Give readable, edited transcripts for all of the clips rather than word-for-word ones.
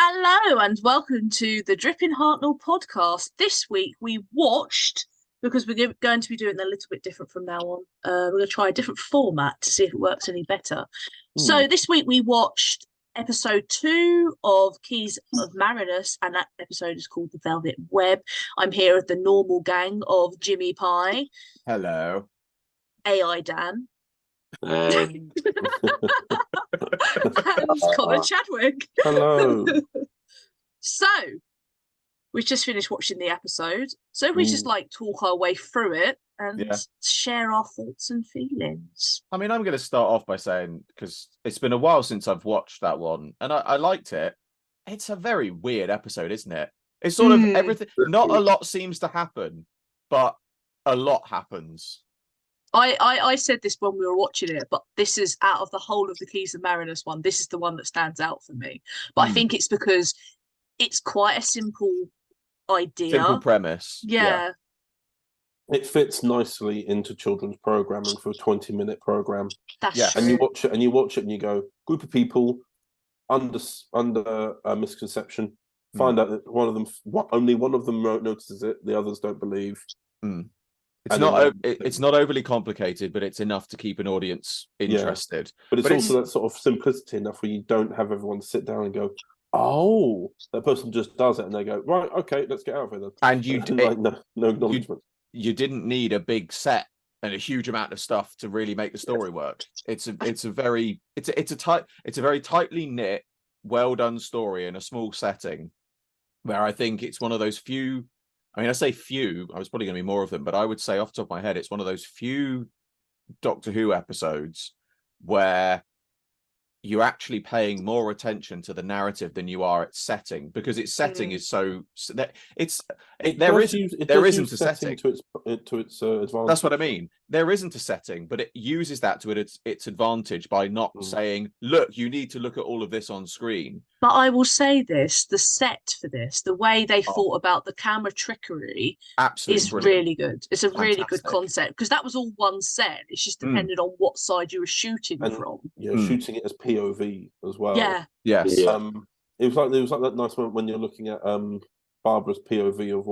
Hello and welcome to the Dripping Hartnell Podcast. This week we watched, because we're going to be doing it a little bit different from now on, we're going to try a different format to see if it works any better. So this week we watched episode 2 of Keys of Marinus, and that episode is called The Velvet Web. I'm here with the normal gang of Jimi Pie. Hello. Aidan. And Connor Chadwick. Hello. So we just finished watching the episode, so we just talk our way through it and share our thoughts and feelings. I mean, I'm going to start off by saying, because it's been a while since I've watched that one, and I liked it. It's a very weird episode, isn't it? It's sort of everything. Not a lot seems to happen, but a lot happens. I said this when we were watching it, but this is, out of the whole of the Keys of Marinus one, this is the one that stands out for me. But I think it's because it's quite a simple idea. Simple premise. Yeah. It fits nicely into children's programming for a 20-minute program. That's true. And you watch it and you go, group of people under a misconception, find out that only one of them notices it, the others don't believe. It's not overly complicated, but it's enough to keep an audience interested. Yeah. But it's also that sort of simplicity enough where you don't have everyone sit down and go, "Oh, that person just does it," and they go, "Right, okay, let's get out of here then." And no acknowledgement. You didn't need a big set and a huge amount of stuff to really make the story work. It's a very tightly knit, well done story in a small setting, where I think it's one of those few. I mean, I say few, I was probably going to be more of them, but I would say off the top of my head, it's one of those few Doctor Who episodes where you're actually paying more attention to the narrative than you are its setting, because its setting is so that there isn't a setting to its advantage. That's what I mean. There isn't a setting, but it uses that to its advantage by not saying, "Look, you need to look at all of this on screen." But I will say this: the set for this, the way they thought about the camera trickery, is really good. It's a really good concept, because that was all one set. It's just depended on what side you were shooting from. Yeah, shooting it as POV as well. Yeah. Yes. It was like that nice moment when you're looking at Barbara's POV of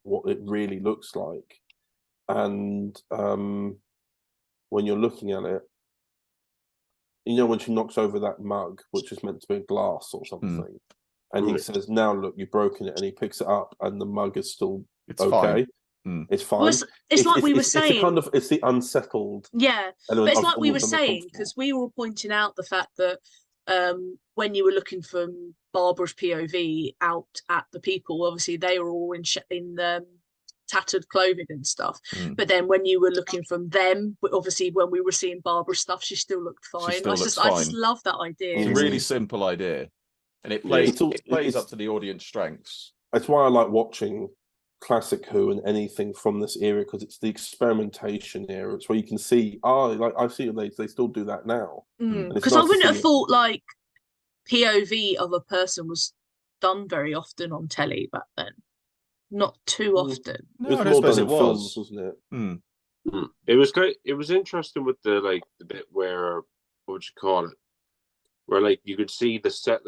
what it really looks like, and when you're looking at it, you know, when she knocks over that mug, which is meant to be a glass or something, and he says, "Now look, you've broken it," and he picks it up, and the mug is still okay. It's fine. Well, it's like we were saying. It's the unsettled. Yeah, but it's like we were saying, because we were pointing out the fact that when you were looking from Barbara's POV out at the people, obviously they were all in tattered clothing and stuff. But then when you were looking from them, obviously when we were seeing Barbara's stuff, she still looked fine. I just love that idea. It's a really simple idea, and it plays up to the audience strengths. That's why I like watching classic Who and anything from this era, because it's the experimentation era. It's where you can see, I see they still do that now. Because I wouldn't have thought like POV of a person was done very often on telly back then. Not too often. No, I suppose it was, films, wasn't it? It was great. It was interesting with the bit where, what would you call it, where like you could see the set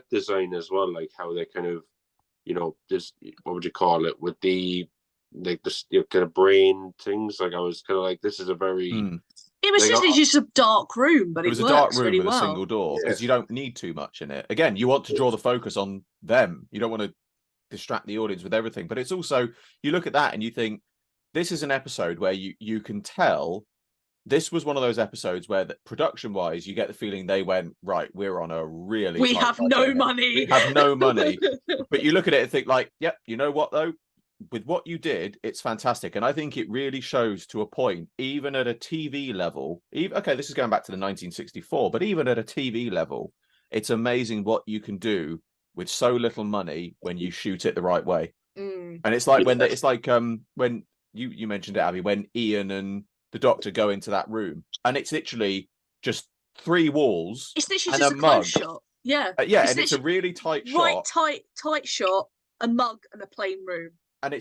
design as well, like how they kind of, you know, this, what would you call it, with the like the kind of brain things. Like I was kind of like, this is a very. It was just a dark room, but it was a dark room with a single door, because you don't need too much in it. Again, you want to draw the focus on them. You don't want to distract the audience with everything. But it's also, you look at that and you think, this is an episode where you can tell this was one of those episodes where production wise, you get the feeling they went, right, we're on a really we tight have budget no here. money. We have no money. But you look at it and think like, yep, you know what though? With what you did, it's fantastic. And I think it really shows to a point, even at a TV level, okay, this is going back to the 1964, but even at a TV level, it's amazing what you can do with so little money when you shoot it the right way. And it's like when you mentioned it, Abby, when Ian and the Doctor go into that room, and it's literally just 3 walls. It's literally and just a mug. close shot. Yeah. And it's a really tight shot. Tight shot, a mug and a plain room. And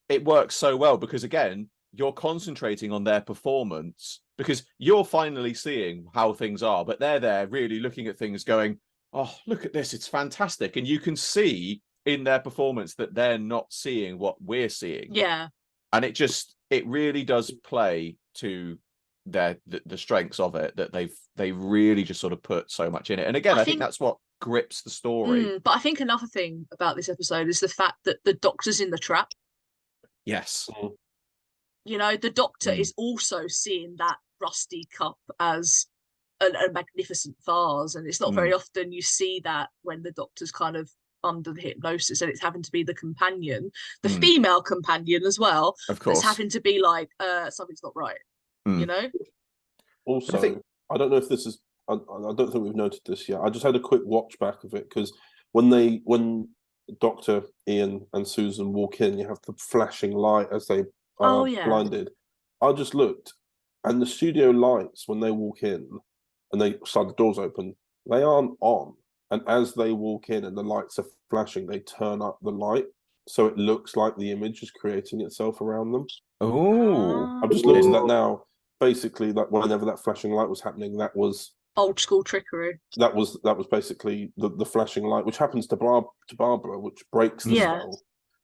it works so well because, again, you're concentrating on their performance because you're finally seeing how things are, but they're there really looking at things going, oh, look at this, it's fantastic. And you can see in their performance that they're not seeing what we're seeing. Yeah. And it really does play to the strengths of it, that they really just sort of put so much in it. And again, I think that's what grips the story. But I think another thing about this episode is the fact that the Doctor's in the trap. Yes. You know, the Doctor is also seeing that rusty cup as a magnificent vase, and it's not very often you see that when the Doctor's kind of under the hypnosis and it's having to be the companion, the female companion as well, of course, that's having to be like, something's not right, you know. Also, I don't know if this is, I don't think we've noted this yet. I just had a quick watch back of it because when Doctor, Ian and Susan walk in, you have the flashing light as they are blinded. I just looked, and the studio lights, when they walk in and they slide the doors open, they aren't on. And as they walk in and the lights are flashing, they turn up the light. So it looks like the image is creating itself around them. Oh. I've just looked at that now. Basically, that whenever that flashing light was happening, that was old school trickery. That was basically the flashing light, which happens to Barbara, which breaks the spell.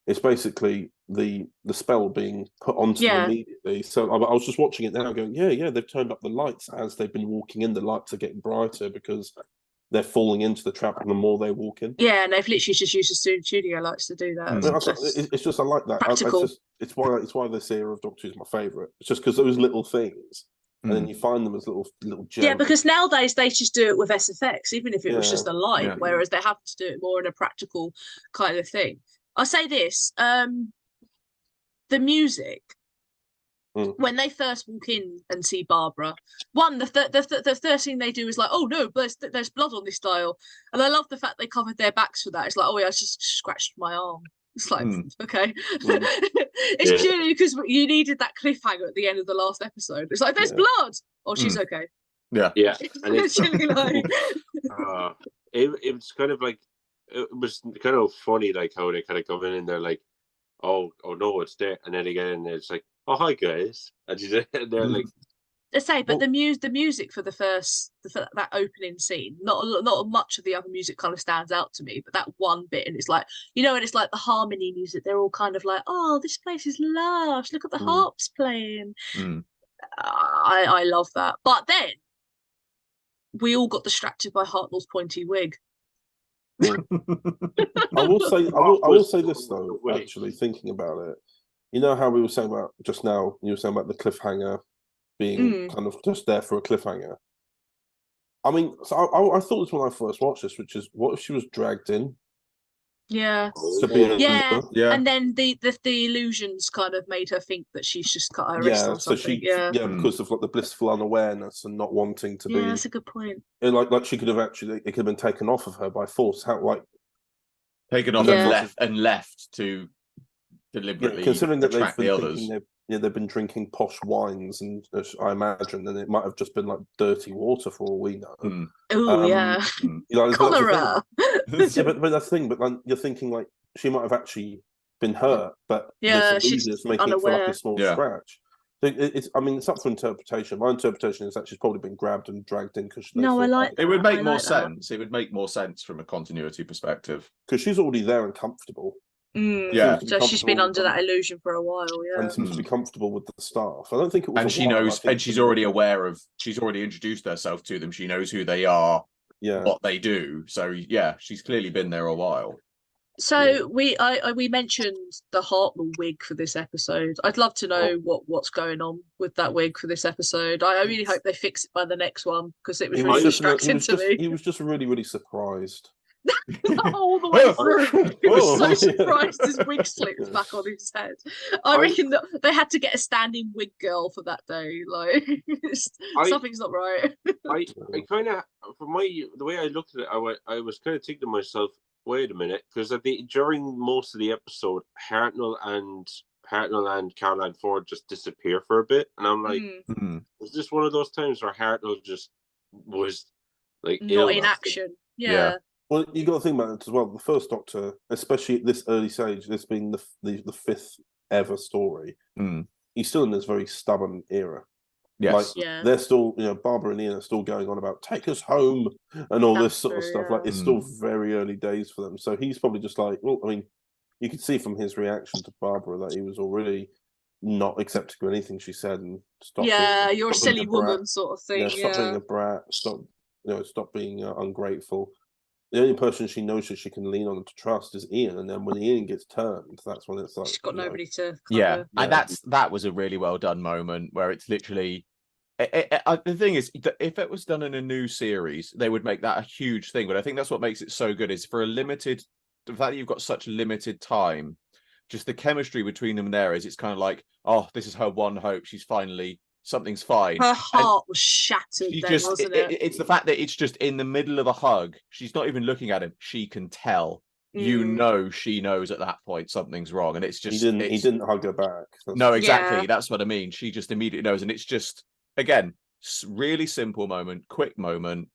It's basically the spell being put onto them immediately. So I was just watching it now going, they've turned up the lights as they've been walking in. The lights are getting brighter because they're falling into the trap the more they walk in. Yeah, and they've literally just used the studio lights to do that. It's just, I like that. Practical. It's why this era of Doctor Who is my favourite. It's just because those little things, and then you find them as little gems. Yeah, because nowadays they just do it with SFX, even if it was just a light, whereas they have to do it more in a practical kind of thing. I'll say this, the music, when they first walk in and see Barbara, the first thing they do is like, oh no, there's blood on this dial. And I love the fact they covered their backs for that. It's like, oh yeah, I just scratched my arm. It's like, okay. It's purely because you needed that cliffhanger at the end of the last episode. It's like, there's blood. Oh, she's okay. Yeah. And it's literally like... it was kind of like, it was kind of funny, like how they kind of come in and they're like, oh no, it's there. And then again, and it's like, oh, hi guys. And they're like, I say, but the music for that opening scene, not much of the other music kind of stands out to me, but that one bit, and it's like, you know, and it's like the harmony music. They're all kind of like, oh, this place is lush. Look at the harps playing. I love that. But then we all got distracted by Hartnell's pointy wig. I will say this though. Actually, thinking about it, you know how we were saying about just now. You were saying about the cliffhanger being kind of just there for a cliffhanger. I mean, so I thought this when I first watched this, which is, what if she was dragged in? Yeah. Yeah. And then the illusions kind of made her think that she's just cut her wrist or something. Because of like the blissful unawareness and not wanting to be. Yeah, that's a good point. And like she could have actually, it could have been taken off of her by force. How taken off and left to deliberately considering that attract the others. They've been drinking posh wines, and I imagine then it might have just been like dirty water for all we know. Cholera. But that's the thing. But then you're thinking like she might have actually been hurt, but she's making it for like a small scratch. So it's up for interpretation. My interpretation is that she's probably been grabbed and dragged in because it would make more sense. It would make more sense from a continuity perspective because she's already there and comfortable. So she's been under that illusion for a while, and seems to be comfortable with the staff. I don't think it was. And she knows, and she's already aware of. She's already introduced herself to them. She knows who they are, what they do. So she's clearly been there a while. So we mentioned the Hartnell wig for this episode. I'd love to know what's going on with that wig for this episode. I really hope they fix it by the next one because it was really distracting to me. He was just really, really surprised. All the way through. He was so yeah. surprised his wig slipped back on his head. I reckon that they had to get a standing wig girl for that day. Like something's not right. I kind of, the way I looked at it, I was kind of thinking to myself, wait a minute, because during most of the episode, Hartnell and Caroline Ford just disappear for a bit, and I'm like, was this one of those times where Hartnell just was like not in action? Yeah. Well, you got to think about it as well. The first Doctor, especially at this early stage, this being the fifth ever story, he's still in this very stubborn era. Yes. Like, they're still, Barbara and Ian are still going on about take us home and all this sort of stuff. Like, it's still very early days for them. So he's probably just like, well, I mean, you could see from his reaction to Barbara that he was already not accepting of anything she said and stop. Yeah, you're a silly woman, sort of thing. Stop being a brat. Stop being ungrateful. The only person she knows that she can lean on to trust is Ian, and then when Ian gets turned, that's when it's like she's got nobody to. And that was a really well done moment where it's literally. The thing is, if it was done in a new series, they would make that a huge thing. But I think that's what makes it so good is for the fact that you've got such limited time, just the chemistry between them there is it's kind of like, oh, this is her one hope. She's finally. Something's fine. Her heart was shattered then, wasn't it? It's the fact that it's just in the middle of a hug. She's not even looking at him. She can tell. She knows at that point something's wrong. And it's just... He didn't hug her back. No, exactly. Yeah. That's what I mean. She just immediately knows. And it's just, again, really simple moment, quick moment.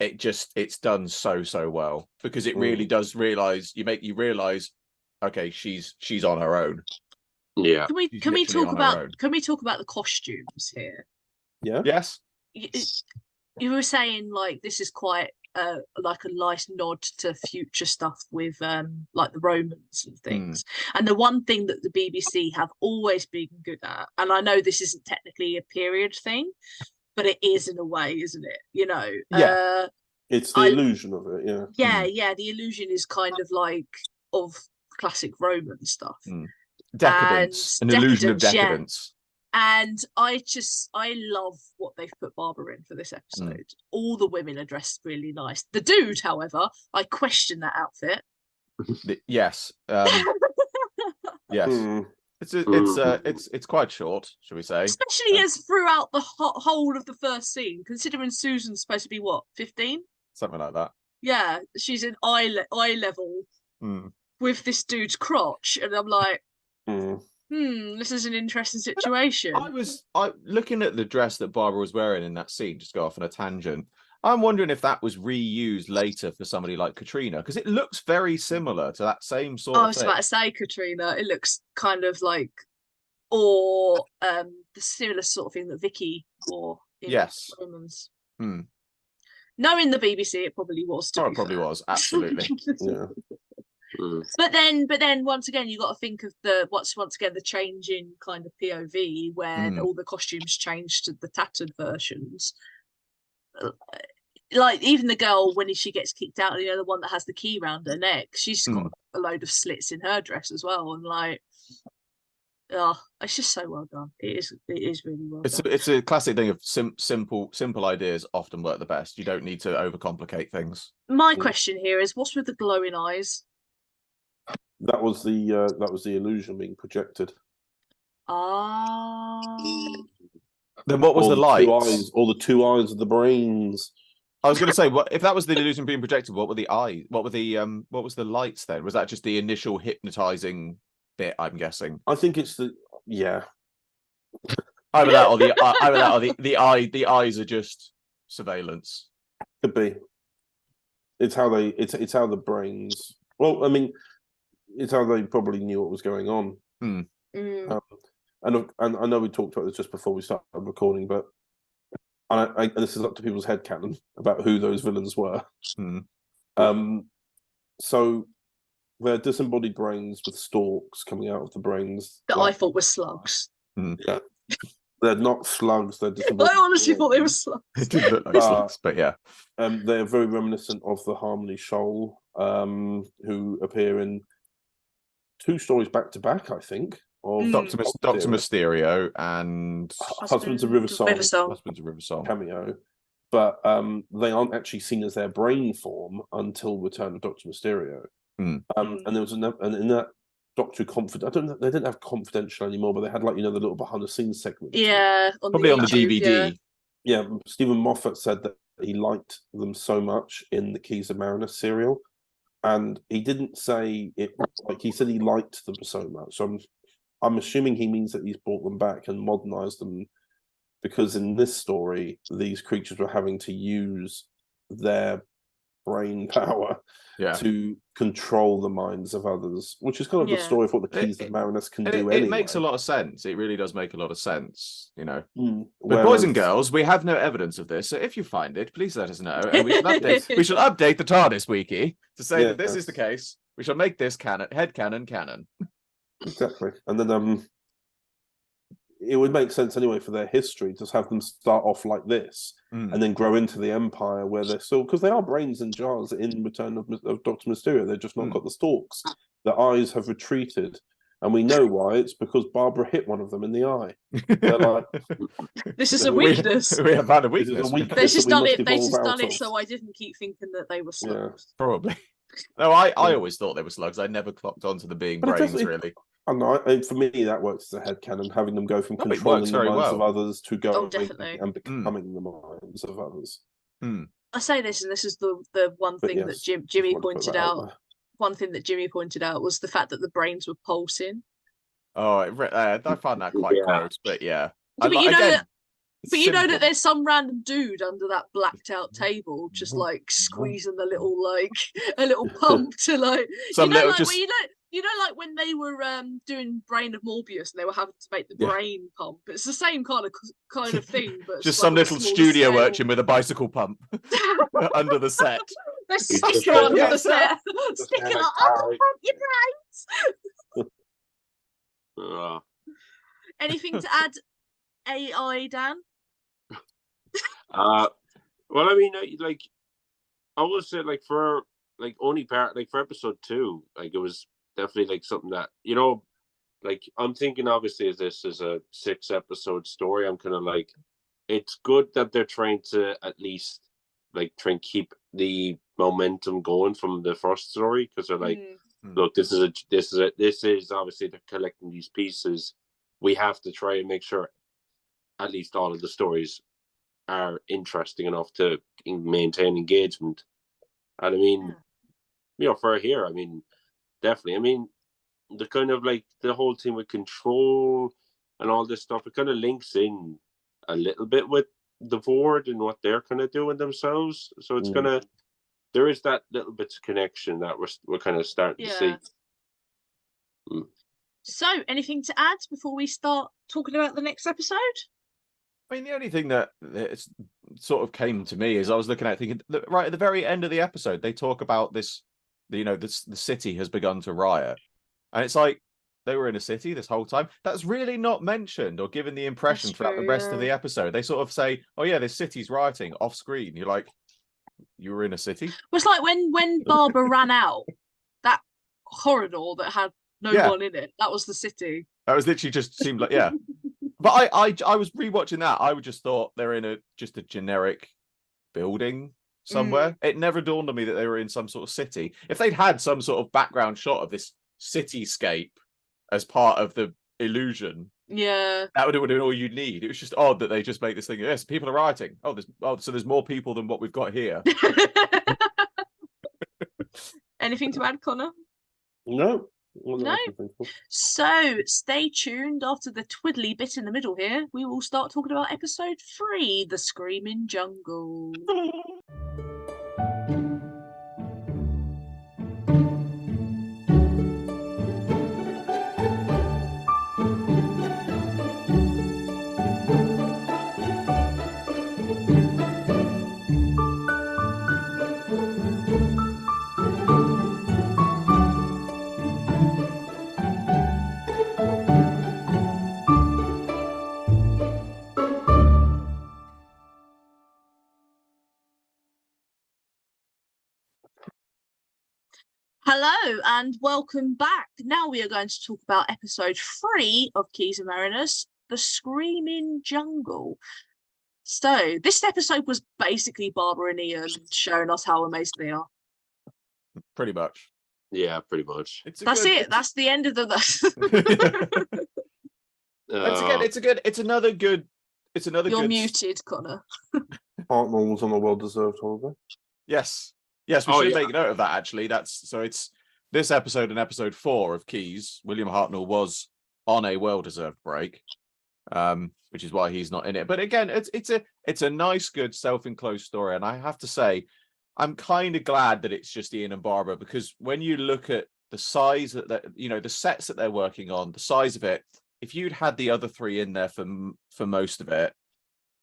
It's done so well. Because it really does realise, you realise, okay, she's on her own. Yeah. Can we talk about the costumes here? Yeah. Yes. You were saying like this is quite like a nice nod to future stuff with like the Romans and things. And the one thing that the BBC have always been good at, and I know this isn't technically a period thing, but it is in a way, isn't it? Yeah. It's the illusion of it. Yeah. Yeah. The illusion is kind of like of classic Roman stuff. Decadence, an illusion of decadence. Yeah. And I love what they've put Barbara in for this episode. All the women are dressed really nice. The dude, however, I question that outfit. Yes. Yes. It's quite short, shall we say? Especially as throughout the whole of the first scene, considering Susan's supposed to be what, 15? Something like that. Yeah, she's in eye level with this dude's crotch, and I'm like, this is an interesting situation. I looking at the dress that Barbara was wearing in that scene, just go off on a tangent. I'm wondering if that was reused later for somebody like Katrina, because it looks very similar to that same sort of thing. I was about to say Katrina. It looks kind of like, or the similar sort of thing that Vicky wore in Romans. Knowing the BBC, it probably was. It probably was, absolutely. Yeah. But then once again you got to think of the change in kind of POV when all the costumes changed to the tattered versions. Like even the girl when she gets kicked out, the one that has the key round her neck, she's got a load of slits in her dress as well, and like, it's just so well done. It is really well done. It's a classic thing of simple ideas often work the best. You don't need to overcomplicate things. My question here is, what's with the glowing eyes? That was the illusion being projected. Then what was the light? All the two eyes of the brains. I was going to say, what if that was the illusion being projected? What were the eyes? What were the what was the lights then? Was that just the initial hypnotizing bit? I'm guessing. I think it's either that or the eyes are just surveillance. Could be. It's how the brains. Well, I mean, it's how they probably knew what was going on. And I know we talked about this just before we started recording, but and this is up to people's headcanon about who those villains were. So they're disembodied brains with stalks coming out of the brains. That I thought were slugs. Yeah. They're not slugs. They're just. I honestly thought they were slugs. It did look like slugs, but yeah. They're very reminiscent of the Harmony Shoal, who appear in 2 stories back to back, I think. Of Doctor Mysterio and Husbands of River Song. Husbands of River Song cameo. But they aren't actually seen as their brain form until Return of Doctor Mysterio. And there was and in that Doctor I don't know, they didn't have Confidential anymore, but they had, like, the little behind the scenes segment. Yeah, probably on the DVD. Yeah, Stephen Moffat said that he liked them so much in the Keys of Marinus serial, and he didn't say it like he said he liked them so much. So I'm assuming he means that he's brought them back and modernized them, because in this story, these creatures were having to use their brain power to control the minds of others, which is kind of the story of what the Keys of Marinus can do anyway. It makes a lot of sense. It really does make a lot of sense, But boys and girls, we have no evidence of this, so if you find it, please let us know, and we shall update the TARDIS wiki to say that this is the case. We shall make this headcanon canon. Exactly. And then it would make sense anyway for their history to have them start off like this and then grow into the Empire, where they're still, because they are brains in jars in Return of Doctor Mysterio. They've just not got the stalks. Their eyes have retreated, and we know why. It's because Barbara hit one of them in the eye. They're like, this is a weakness. We have had a weakness. They just done it so I didn't keep thinking that they were slugs. Yeah, probably. No, I always thought they were slugs. I never clocked onto the being brains, really. I know. For me, that works as a headcanon, having them go from controlling the minds of others to going and becoming the minds of others. I say this, and this is the one thing that Jimi pointed out. One thing that Jimi pointed out was the fact that the brains were pulsing. Oh, I find that quite gross, but yeah. But you know that there's some random dude under that blacked out table just like squeezing a little pump to like like when they were doing Brain of Morbius and they were having to make the brain pump. It's the same kind of thing, but just some little studio urchin with a bicycle pump under the set. They're sticking under the set, sticking like, pump your brains. Anything to add, AI Dan? Well, I mean, like, I would say, like, for like only part, like for episode 2, like it was definitely like something that, like I'm thinking obviously as this is a 6-episode story, I'm kind of like, it's good that they're trying to at least like try and keep the momentum going from the first story, because they're like, look, this is obviously they're collecting these pieces. We have to try and make sure at least all of the stories are interesting enough to maintain engagement. And I mean, for here, I mean, definitely. I mean, the kind of like the whole thing with control and all this stuff, it kind of links in a little bit with the Vord and what they're kind of doing themselves. So it's gonna, there is that little bit of connection that we're kind of starting to see. So, anything to add before we start talking about the next episode? I mean, the only thing that sort of came to me is I was looking at thinking that right at the very end of the episode, they talk about this, the city has begun to riot. And it's like, they were in a city this whole time. That's really not mentioned or given the impression throughout the rest of the episode. They sort of say, oh yeah, this city's rioting off screen. You're like, you were in a city? Well, it's like when Barbara ran out, that corridor that had no one in it, that was the city. That was literally just seemed like, yeah. But I was rewatching that. I would just thought they're in just a generic building somewhere. It never dawned on me that they were in some sort of city. If they'd had some sort of background shot of this cityscape as part of the illusion, that would have been all you'd need. It was just odd that they just make this thing. Yes, people are rioting. So there's more people than what we've got here. Anything to add, Connor? No. No. So stay tuned. After the twiddly bit in the middle here, we will start talking about episode 3, The Screaming Jungle. Hello and welcome back. Now we are going to talk about episode 3 of Keys of Marinus, The Screaming Jungle. So this episode was basically Barbara and Ian showing us how amazing they are. Pretty much. Yeah, pretty much. That's it. That's the end of the. It's another good. You're muted, Connor. Hartnell was on a well-deserved holiday. Yes, we should make note of that. Actually, it's this episode and episode 4 of Keys. William Hartnell was on a well-deserved break, which is why he's not in it. But again, it's a nice, good, self-enclosed story, and I have to say, I'm kind of glad that it's just Ian and Barbara, because when you look at the size that the sets that they're working on, the size of it, if you'd had the other 3 in there for most of it,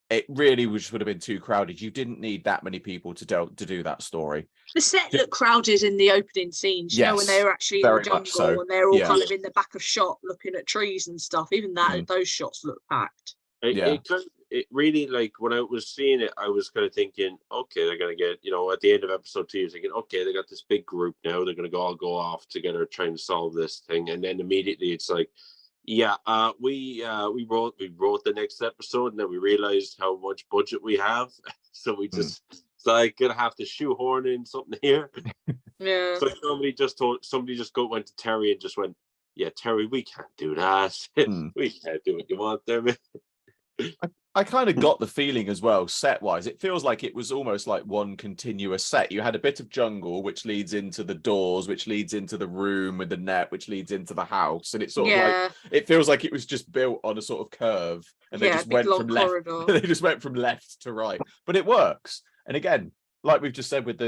it really would have been too crowded. You didn't need that many people to do that story. The set looked crowded in the opening scenes, you know, when they were actually in the jungle and they're all kind of in the back of shot looking at trees and stuff. Even those shots look packed. It really, like, when I was seeing it, I was kind of thinking, okay, they're going to get, at the end of episode 2, you're thinking, okay, they got this big group now. They're going to all go off together trying to solve this thing. And then immediately it's like, we wrote the next episode, and then we realized how much budget we have. So we just, it's like, going to have to shoehorn in something here. Yeah. So somebody just went to Terry and just went, yeah, Terry, we can't do that. We can't do what you want there, man. I kind of got the feeling as well, set-wise, it feels like it was almost like one continuous set. You had a bit of jungle, which leads into the doors, which leads into the room with the net, which leads into the house. And it's sort of like, it feels like it was just built on a sort of curve. And they just went from left. They just went from left to right. But it works. And again, like we've just said with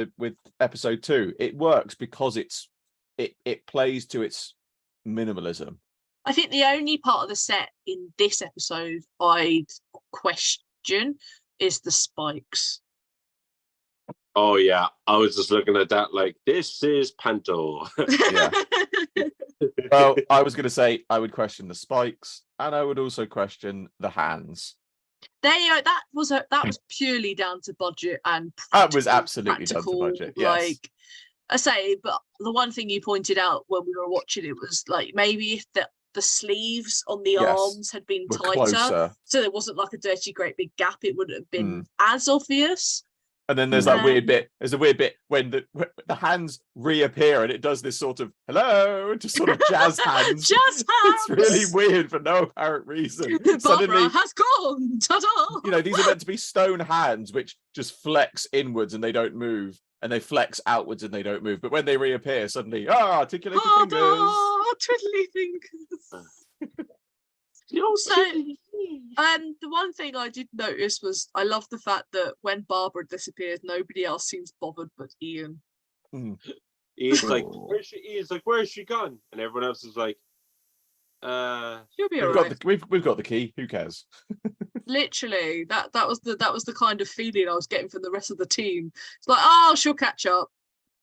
episode 2, it works because it plays to its minimalism. I think the only part of the set in this episode I'd question is the spikes. Oh, yeah. I was just looking at that like, this is Panto. Yeah. Well, I was going to say I would question the spikes, and I would also question the hands. That was purely down to budget and that was absolutely down to budget. Yes. Like I say, but the one thing you pointed out when we were watching it was like maybe if the sleeves on the arms had been tighter, so there wasn't like a dirty great big gap, it wouldn't have been as obvious. And then there's that weird bit. There's a weird bit when the hands reappear and it does this sort of hello, just sort of jazz hands. Jazz hands. It's really weird for no apparent reason. Suddenly has gone. Ta-da! These are meant to be stone hands which just flex inwards and they don't move, and they flex outwards and they don't move. But when they reappear, suddenly, articulated fingers. Twiddly fingers. The one thing I did notice was I love the fact that when Barbara disappears, nobody else seems bothered but Ian. Ian's like, where's she gone? And everyone else is like, she'll be alright. We've got the key. Who cares? Literally, that was the kind of feeling I was getting from the rest of the team. It's like, she'll catch up.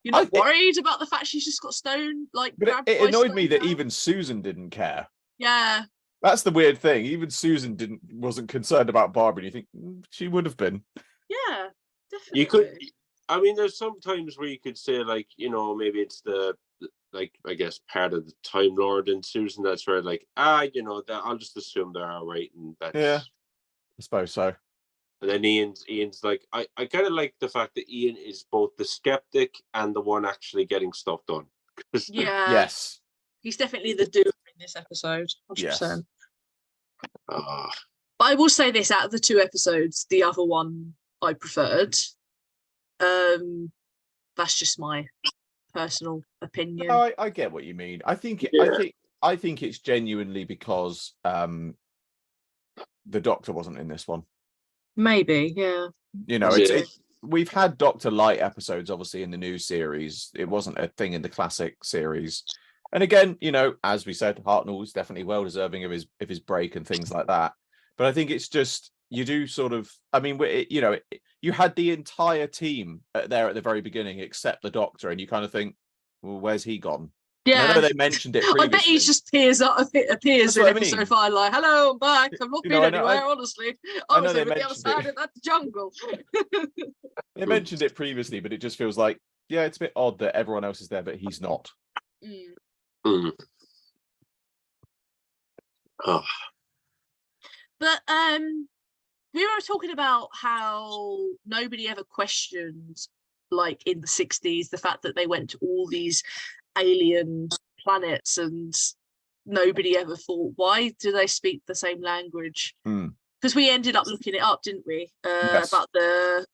You're not worried about the fact she's just got stone, like. But it annoyed me that even Susan didn't care. Yeah. That's the weird thing. Even Susan wasn't concerned about Barbara. And you think she would have been. Yeah, definitely. You could. I mean, there's some times where you could say, like, maybe it's the, like, I guess part of the Time Lord and Susan. That's where, like, that I'll just assume they're all right, and that's. Yeah, I suppose so. And then Ian's like, I kind of like the fact that Ian is both the skeptic and the one actually getting stuff done. Yeah. Yes. He's definitely the doer in this episode. 100%. Yes. But I will say this, out of the 2 episodes, the other one I preferred. That's just my personal opinion. No, I get what you mean. I think it's genuinely because the Doctor wasn't in this one. Maybe, yeah. We've had Doctor Light episodes, obviously, in the new series. It wasn't a thing in the classic series. And again, as we said, Hartnell is definitely well deserving of his break and things like that. But I think it's just, you do sort of, I mean, you had the entire team there at the very beginning, except the Doctor, and you kind of think, well, where's he gone? Yeah, I know they mentioned it previously. I bet he just appears in episode 5, like, hello, I'm back. I'm not been anywhere, honestly. I was over the other side of that jungle. They mentioned it previously, but it just feels like, it's a bit odd that everyone else is there, but he's not. Mm. Mm. Oh. But we were talking about how nobody ever questioned, like in the 60s, the fact that they went to all these alien planets and nobody ever thought, why do they speak the same language? Because we ended up looking it up, didn't we? Yes. About the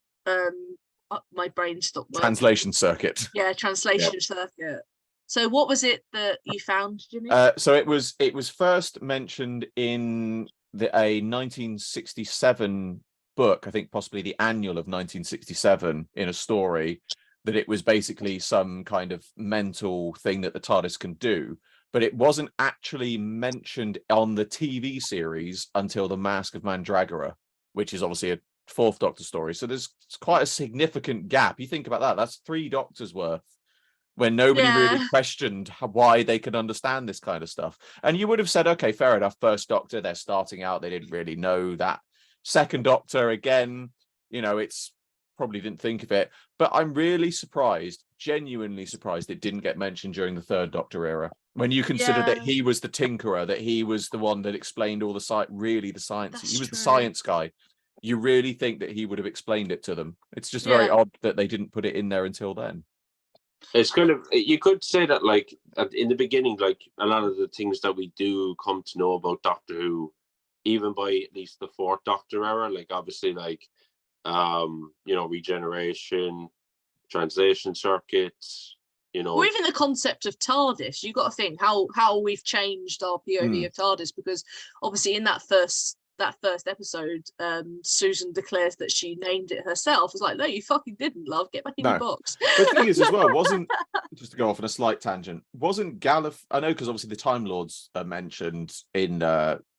my brain stopped working. Translation circuit. Yeah, translation circuit. So what was it that you found, Jimmy? So it was first mentioned in a 1967 book, I think possibly the annual of 1967, in a story, that it was basically some kind of mental thing that the TARDIS can do. But it wasn't actually mentioned on the TV series until The Mask of Mandragora, which is obviously a Fourth Doctor story. So there's quite a significant gap. You think about that, that's 3 Doctors worth, when nobody really questioned why they could understand this kind of stuff. And you would have said, okay, fair enough, First Doctor, they're starting out, they didn't really know that. Second Doctor, again, it's probably didn't think of it. But I'm really surprised, genuinely surprised, it didn't get mentioned during the Third Doctor era. When you consider that he was the tinkerer, that he was the one that explained all the science, he was the science guy. You really think that he would have explained it to them. It's just very odd that they didn't put it in there until then. It's kind of, you could say that, like, in the beginning, like, a lot of the things that we do come to know about Doctor Who, even by at least the Fourth Doctor era, like, obviously, like, regeneration, translation circuits, or even the concept of TARDIS. You've got to think how we've changed our POV of TARDIS, because obviously in that first episode, Susan declares that she named it herself. It's like, no, you fucking didn't, love. Get back in your box. The thing is, as well, wasn't, just to go off on a slight tangent, wasn't Gallifrey, I know, because obviously the Time Lords are mentioned in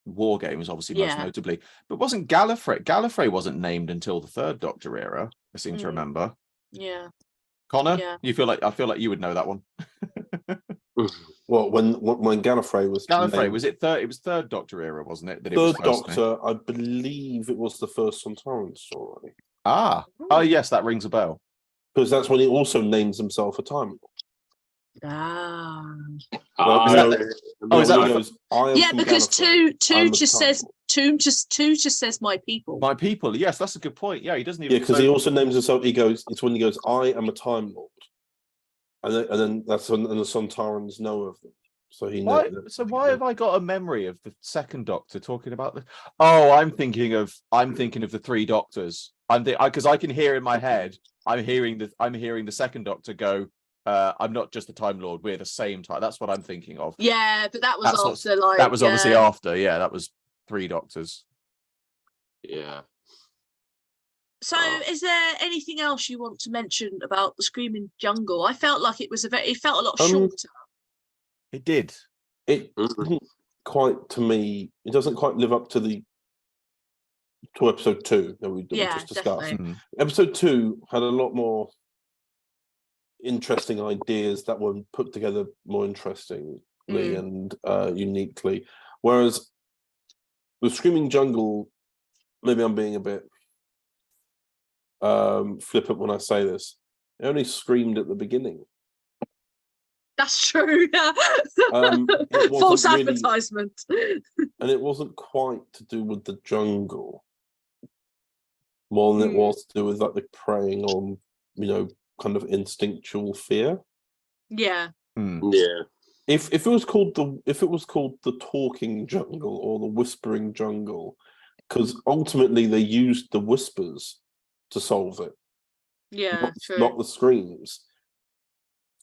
War Games, obviously, most notably, but wasn't Gallifrey wasn't named until the Third Doctor era, I seem to remember. Yeah. Connor, I feel like you would know that one. Well, when Gallifrey was named, was it third? It was Third Doctor era, wasn't it? Third Doctor, I believe it was the first Sontaran story. Oh yes, that rings a bell. Because that's when he also names himself a Time Lord. Because two just says my people. My people. Yes, that's a good point. Yeah, he doesn't even. Yeah, because he also names himself. It's when he goes, I am a Time Lord, and then that's when the Sontarans know of them. So why have I got a memory of the Second Doctor talking about the? Oh, I'm thinking of the 3 Doctors. Because I can hear in my head. I'm hearing the Second Doctor go. I'm not just a Time Lord. We're the same time. That's what I'm thinking of. Yeah, but that was after. That was obviously after. Yeah, that was 3 Doctors. Yeah. So, is there anything else you want to mention about the Screaming Jungle? I felt like it felt a lot shorter. It did. It didn't quite, to me. It doesn't quite live up to episode 2 that we just discussed. Episode 2 had a lot more interesting ideas that were put together more interestingly and uniquely, whereas the Screaming Jungle, maybe I'm being a bit flippant when I say this, it only screamed at the beginning. That's true. False advertisement. And it wasn't quite to do with the jungle more than it was to do with like the preying on, kind of instinctual fear. Yeah. Yeah. If it was called the talking jungle or the whispering jungle, because ultimately they used the whispers to solve it. Yeah, not the screams.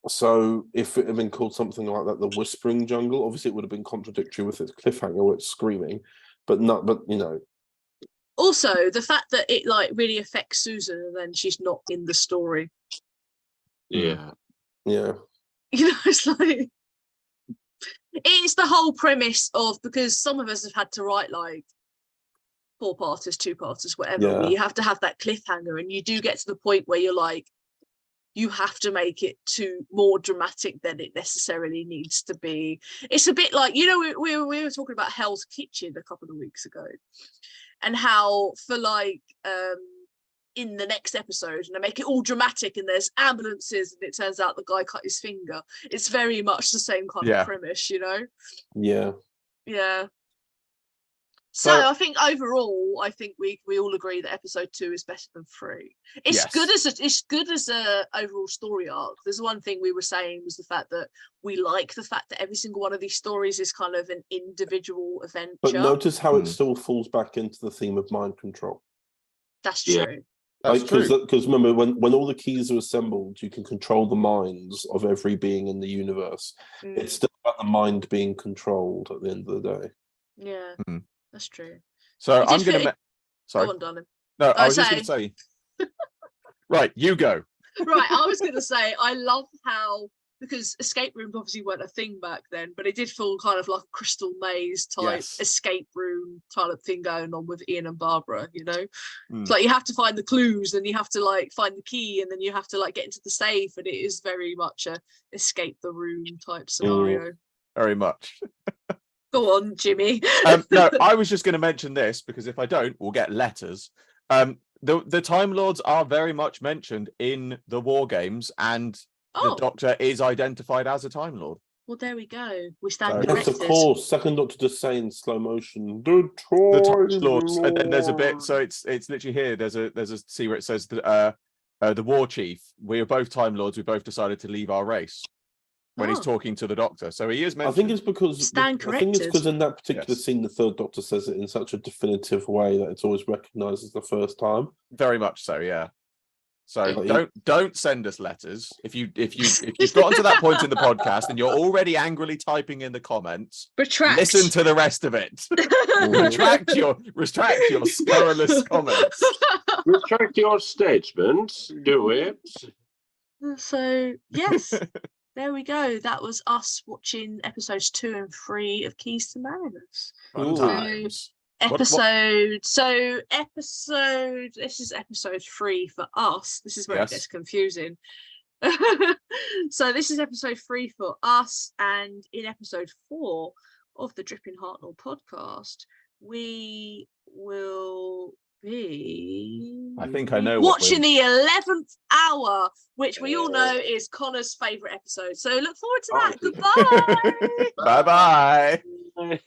So if it had been called something like that, the whispering jungle, obviously it would have been contradictory with its cliffhanger where it's screaming, but. Also, the fact that it really affects Susan and then she's not in the story. Yeah. Yeah. It's like, it's the whole premise of, because some of us have had to write 4-parters, 2-parters, whatever, where you have to have that cliffhanger, and you do get to the point where you're like, you have to make it more dramatic than it necessarily needs to be. It's a bit like, we were talking about Hell's Kitchen a couple of weeks ago, and how for in the next episode, and they make it all dramatic, and there's ambulances, and it turns out the guy cut his finger. It's very much the same kind of premise, you know. Yeah. So I think overall, I think we all agree that episode 2 is better than 3. It's good as a overall story arc. There's one thing we were saying was the fact that we like the fact that every single one of these stories is kind of an individual adventure. But notice how it still falls back into the theme of mind control. That's true. That's true. Because remember, when all the keys are assembled, you can control the minds of every being in the universe. It's still about the mind being controlled at the end of the day. Yeah. That's true. So I'm going to... Sorry. Go on, darling. No, I was just going to say... Right, you go. Right, I was going to say, I love how... Because escape rooms obviously weren't a thing back then, but it did feel kind of like a Crystal Maze type escape room type of thing going on with Ian and Barbara, you know? It's like you have to find the clues, and you have to like find the key, and then you have to like get into the safe, and it is very much a escape the room type scenario. Very much. Go on, Jimmy. No, I was just going to mention this because if I don't, we'll get letters. The Time Lords are very much mentioned in the War Games, and the Doctor is identified as a Time Lord. Well, there we go. We stand corrected. Yes, of course. Second Doctor just saying in slow motion, the Time Lords. And then there's a bit, so it's literally here. There's a scene where it says that the War Chief, we are both Time Lords. We both decided to leave our race. When he's talking to the Doctor, so he is mentioned. I think it's because in that particular scene, the Third Doctor says it in such a definitive way that it's always recognised as the first time. Very much so, yeah. So don't send us letters if you've gotten to that point in the podcast and you're already angrily typing in the comments. Retract. Listen to the rest of it. retract your scurrilous comments. Retract your statements. Do it. So yes. There we go. That was us watching episodes 2 and 3 of Keys to Marinus. This is episode 3 for us. This is where it gets confusing. So this is episode 3 for us, and in episode 4 of the Dripping Hartnell podcast, we will be I think I know watching the 11th hour, which we all know is Connor's favourite episode. So look forward to that. Goodbye. Bye bye.